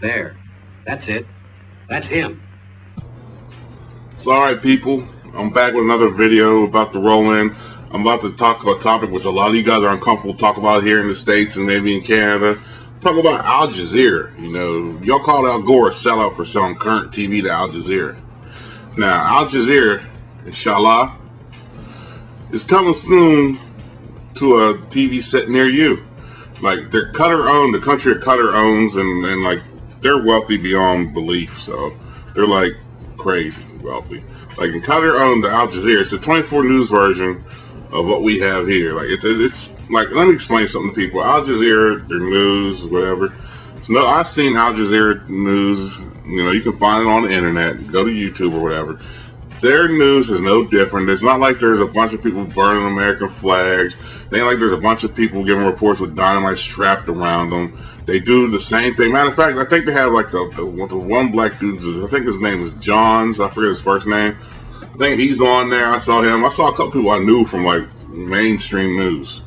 There. That's it. That's him. So, alright people, I'm back with another video about the roll-in. I'm about to talk about a topic which a lot of you guys are uncomfortable to talk about here in the States and maybe in Canada. Talk about Al Jazeera. You know, y'all called Al Gore a sellout for selling current TV to Al Jazeera. Now, Al Jazeera, inshallah, is coming soon to a TV set near you. Like, they're Qatar owned, the country of Qatar owns, and like, they're wealthy beyond belief, so they're like crazy wealthy. Like, in Qatar owned the Al Jazeera, it's the 24 news version of what we have here. Like, it's like, let me explain something to people. Al Jazeera, their news, whatever. So, no, I've seen Al Jazeera news, you know, you can find it on the internet, go to YouTube or whatever. Their news is no different. It's not like there's a bunch of people burning American flags. It ain't like there's a bunch of people giving reports with dynamite strapped around them. They do the same thing. Matter of fact, I think they have like the one black dude, I think his name is Johns. I forget his first name. I think he's on there. I saw him. I saw a couple people I knew from like mainstream news.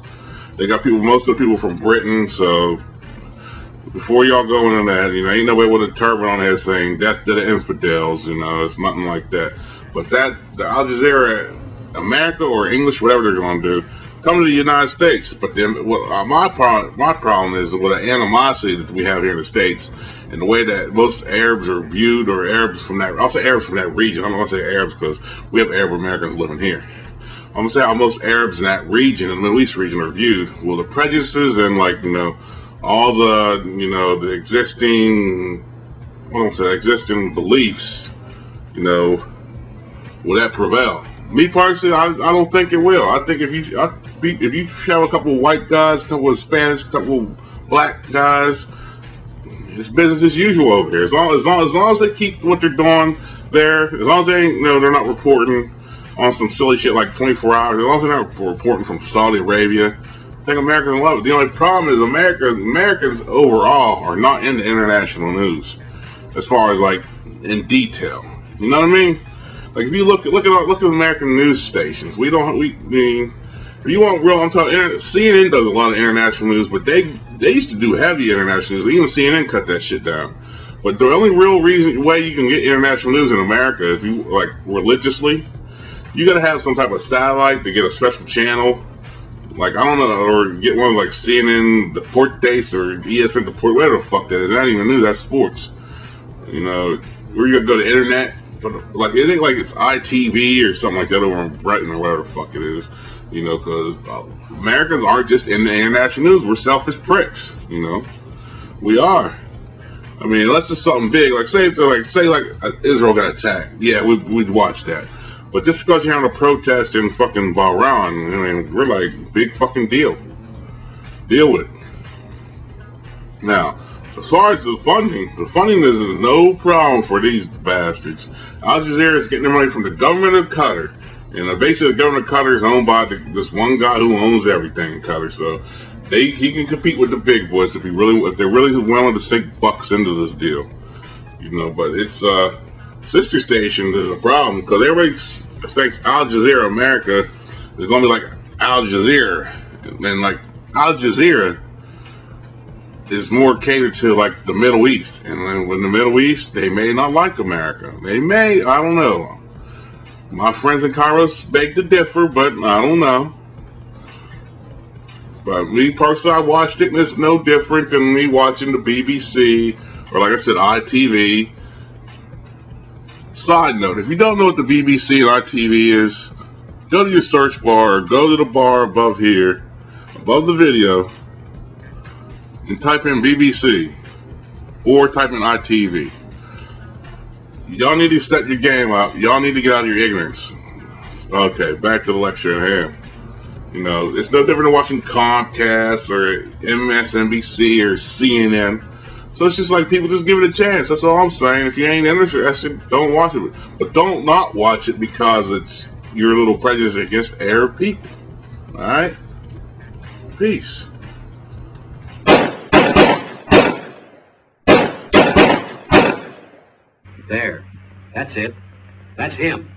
They got people, most of the people from Britain. So before y'all go into that, you know, ain't nobody with a turban on their head saying death to the infidels. You know, it's nothing like that. But that, the Al Jazeera, America or English, whatever they're going to do, come to the United States. But then, my problem is with the animosity that we have here in the States, and the way that most Arabs are viewed, or Arabs from that, I'll say Arabs from that region. I'm not going to say Arabs because we have Arab Americans living here. I'm going to say how most Arabs in that region, in the Middle East region, are viewed. Well, the prejudices and, like, you know, all the, you know, the existing, existing beliefs, you know, will that prevail? Me personally, I don't think it will. I think if you have a couple of white guys, a couple of Spanish, a couple of black guys, it's business as usual over here. As long as they keep what they're doing there, as long as they ain't, you know, they're not reporting on some silly shit like 24 hours, as long as they're not reporting from Saudi Arabia, I think Americans love it. The only problem is Americans overall are not into international news, as far as like in detail. You know what I mean? Like, if you look at American news stations, if you want real, I'm talking, CNN does a lot of international news, but they used to do heavy international news. But even CNN cut that shit down. But the only real way you can get international news in America, if you like religiously, you gotta have some type of satellite to get a special channel. Like, I don't know, or get one like CNN Deportes or ESPN Deportes, whatever the fuck that is. Not even news, that's sports. You know, where you gotta go to the internet. But like, it ain't like it's ITV or something like that over in Britain or whatever the fuck it is, you know, because Americans aren't just in the international news. We're selfish pricks, you know. We are. I mean, unless it's something big, like say Israel got attacked, yeah, we'd watch that. But just because you're having a protest in fucking Bahrain, I mean, we're like, big fucking deal. Deal with it. Now, as far as the funding is no problem for these bastards. Al Jazeera is getting their money from the government of Qatar. And basically the government of Qatar is owned by this one guy who owns everything in Qatar. So he can compete with the big boys if they're really willing to sink bucks into this deal. You know, but it's sister station is a problem because everybody thinks Al Jazeera America is going to be like Al Jazeera. And like Al Jazeera is more catered to like the Middle East, and in the Middle East, they may not like America. They may, I don't know. My friends in Cairo beg to differ, but I don't know. But me personally, I watched it, and it's no different than me watching the BBC or, like I said, ITV. Side note: if you don't know what the BBC and ITV is, go to your search bar or go to the bar above here, above the video, and type in BBC or type in ITV. Y'all need to step your game up. Y'all need to get out of your ignorance. Okay, back to the lecture at hand. You know, it's no different than watching Comcast or MSNBC or CNN. So it's just like, people just give it a chance. That's all I'm saying. If you ain't interested, don't watch it. But don't not watch it because it's your little prejudice against Arab people. Alright? Peace. There. That's it. That's him.